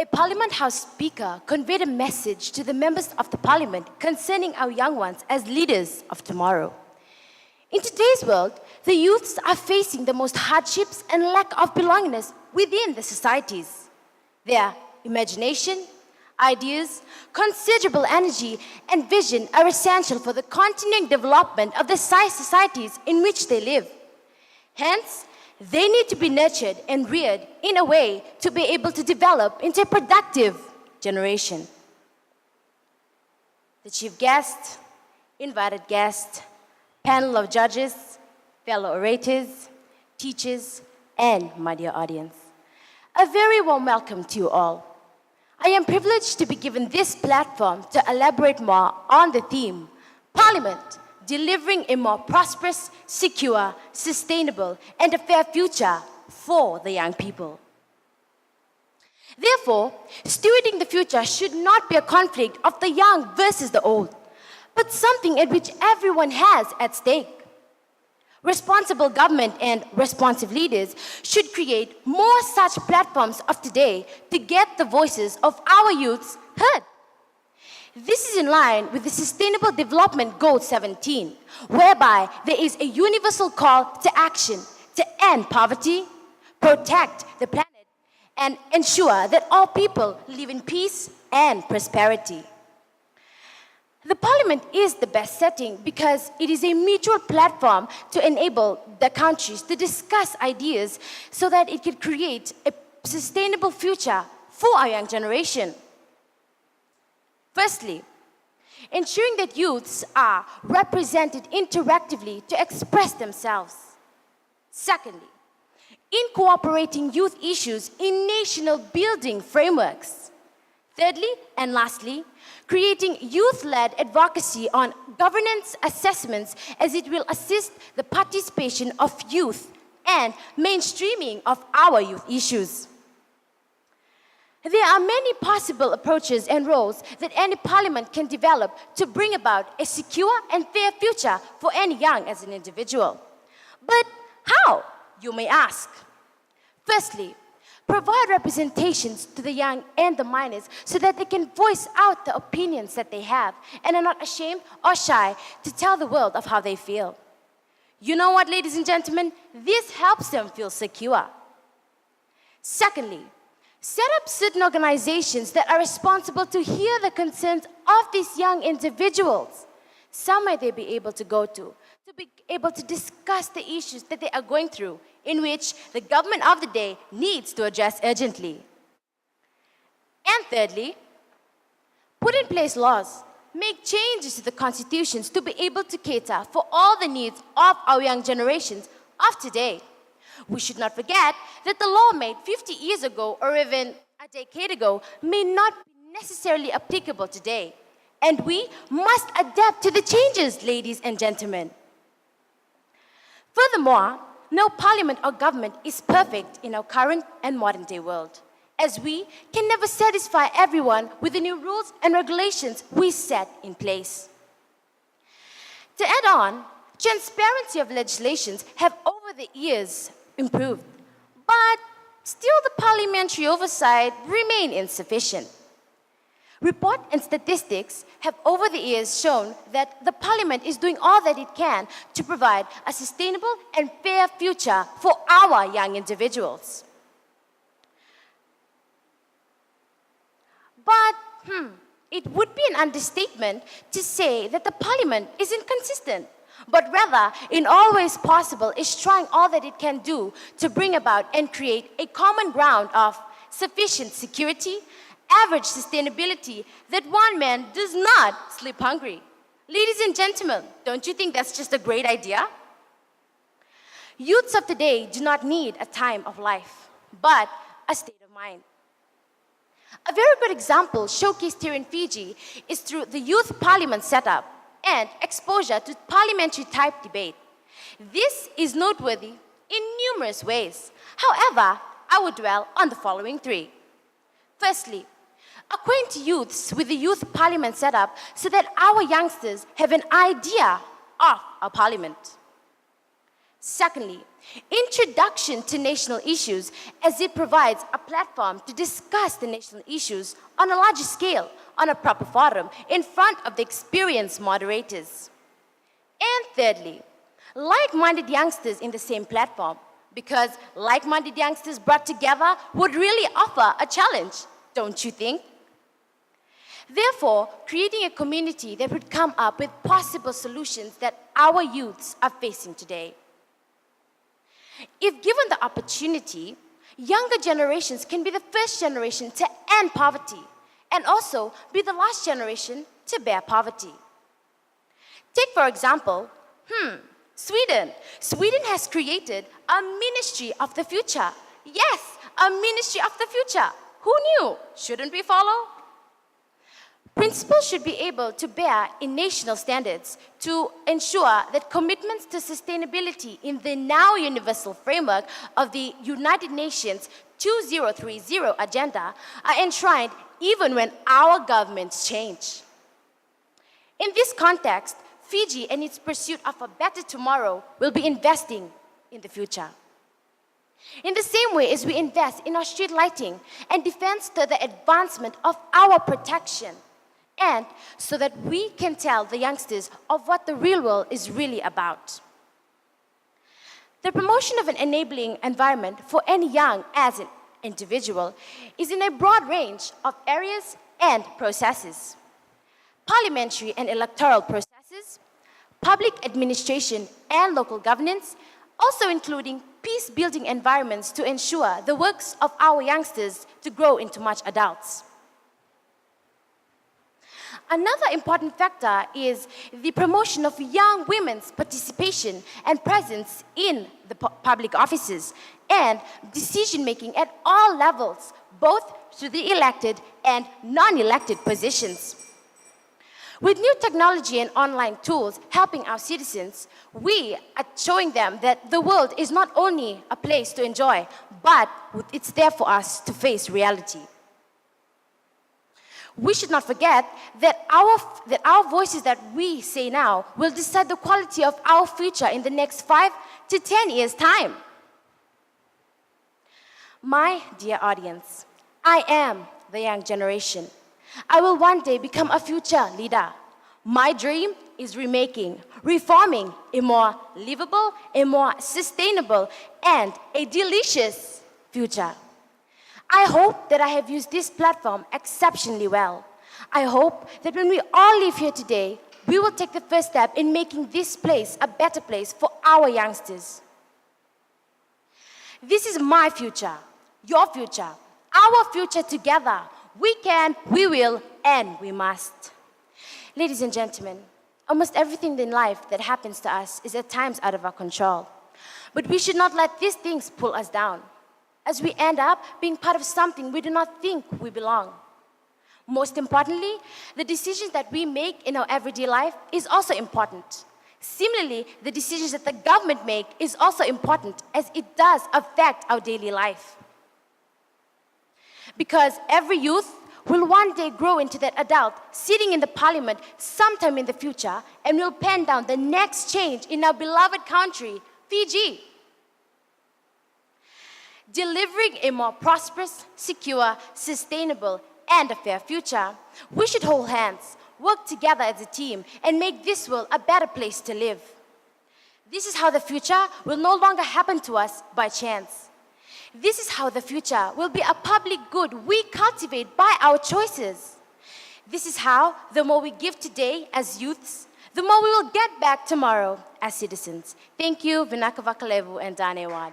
Parliament House Speaker conveyed a message to the members of the Parliament concerning our young ones as leaders of tomorrow. In today's world, the youths are facing the most hardships and lack of belongingness within the societies. Their imagination, ideas, considerable energy, and vision are essential for the continuing development of the societies in which they live. Hence, they need to be nurtured and reared in a way to be able to develop into a productive generation. The chief guest, invited guest, panel of judges, fellow orators, teachers, and my dear audience, a very warm welcome to you all. I am privileged to be given this platform to elaborate more on the theme, Parliament, delivering a more prosperous, secure, sustainable, and a fair future for the young people. Therefore, stewarding the future should not be a conflict of the young versus the old, but something at which everyone has at stake. Responsible government and responsive leaders should create more such platforms of today to get the voices of our youths heard. This is in line with the Sustainable Development Goal 17, whereby there is a universal call to action to end poverty, protect the planet, and ensure that all people live in peace and prosperity. The Parliament is the best setting because it is a mutual platform to enable the countries to discuss ideas so that it can create a sustainable future for our young generation. Firstly, ensuring that youths are represented interactively to express themselves. Secondly, incorporating youth issues in national building frameworks. Thirdly, and lastly, creating youth-led advocacy on governance assessments as it will assist the participation of youth and mainstreaming of our youth issues. There are many possible approaches and roles that any parliament can develop to bring about a secure and fair future for any young as an individual. But how, you may ask? Firstly, provide representations to the young and the minors so that they can voice out the opinions that they have and are not ashamed or shy to tell the world of how they feel. You know what, ladies and gentlemen? This helps them feel secure. Secondly, set up certain organizations that are responsible to hear the concerns of these young individuals. Somewhere they be able to go to be able to discuss the issues that they are going through, in which the government of the day needs to address urgently. And thirdly, put in place laws, make changes to the constitutions to be able to cater for all the needs of our young generations of today. We should not forget that the law made 50 years ago or even a decade ago may not be necessarily applicable today. And we must adapt to the changes, ladies and gentlemen. Furthermore, no parliament or government is perfect in our current and modern day world, as we can never satisfy everyone with the new rules and regulations we set in place. To add on, transparency of legislations have over the years improved, but still the parliamentary oversight remain insufficient. Report and statistics have over the years shown that the Parliament is doing all that it can to provide a sustainable and fair future for our young individuals. But it would be an understatement to say that the Parliament is inconsistent, but rather, in all ways possible, is trying all that it can do to bring about and create a common ground of sufficient security, average sustainability, that one man does not sleep hungry. Ladies and gentlemen, don't you think that's just a great idea? Youths of today do not need a time of life, but a state of mind. A very good example showcased here in Fiji is through the youth parliament setup and exposure to parliamentary type debate. This is noteworthy in numerous ways. However, I would dwell on the following three. Firstly, acquaint youths with the youth parliament setup so that our youngsters have an idea of our parliament. Secondly, introduction to national issues, as it provides a platform to discuss the national issues on a larger scale, on a proper forum, in front of the experienced moderators. And thirdly, like-minded youngsters in the same platform, because like-minded youngsters brought together would really offer a challenge, don't you think? Therefore, creating a community that would come up with possible solutions that our youths are facing today. If given the opportunity, younger generations can be the first generation to end poverty and also be the last generation to bear poverty. Take, for example, Sweden. Sweden has created a ministry of the future. Yes, a ministry of the future. Who knew? Shouldn't we follow? Principals should be able to bear in national standards to ensure that commitments to sustainability in the now universal framework of the United Nations 2030 agenda are enshrined even when our governments change. In this context, Fiji and its pursuit of a better tomorrow will be investing in the future. In the same way as we invest in our street lighting and defense to the advancement of our protection, and so that we can tell the youngsters of what the real world is really about. The promotion of an enabling environment for any young as an individual is in a broad range of areas and processes. Parliamentary and electoral processes, public administration and local governance, also including peace-building environments to ensure the works of our youngsters to grow into much adults. Another important factor is the promotion of young women's participation and presence in the public offices and decision-making at all levels, both to the elected and non-elected positions. With new technology and online tools helping our citizens, we are showing them that the world is not only a place to enjoy, but it's there for us to face reality. We should not forget that our voices that we say now will decide the quality of our future in the next 5 to 10 years' time. My dear audience, I am the young generation. I will one day become a future leader. My dream is remaking, reforming a more livable, a more sustainable, and a delicious future. I hope that I have used this platform exceptionally well. I hope that when we all leave here today, we will take the first step in making this place a better place for our youngsters. This is my future, your future, our future together. We can, we will, and we must. Ladies and gentlemen, almost everything in life that happens to us is at times out of our control. But we should not let these things pull us down, as we end up being part of something we do not think we belong. Most importantly, the decisions that we make in our everyday life is also important. Similarly, the decisions that the government make is also important, as it does affect our daily life. Because every youth will one day grow into that adult sitting in the parliament sometime in the future and will pen down the next change in our beloved country, Fiji. Delivering a more prosperous, secure, sustainable, and a fair future, we should hold hands, work together as a team, and make this world a better place to live. This is how the future will no longer happen to us by chance. This is how the future will be a public good we cultivate by our choices. This is how, the more we give today as youths, the more we will get back tomorrow as citizens. Thank you, Vinaka Vakalevu and Danewad.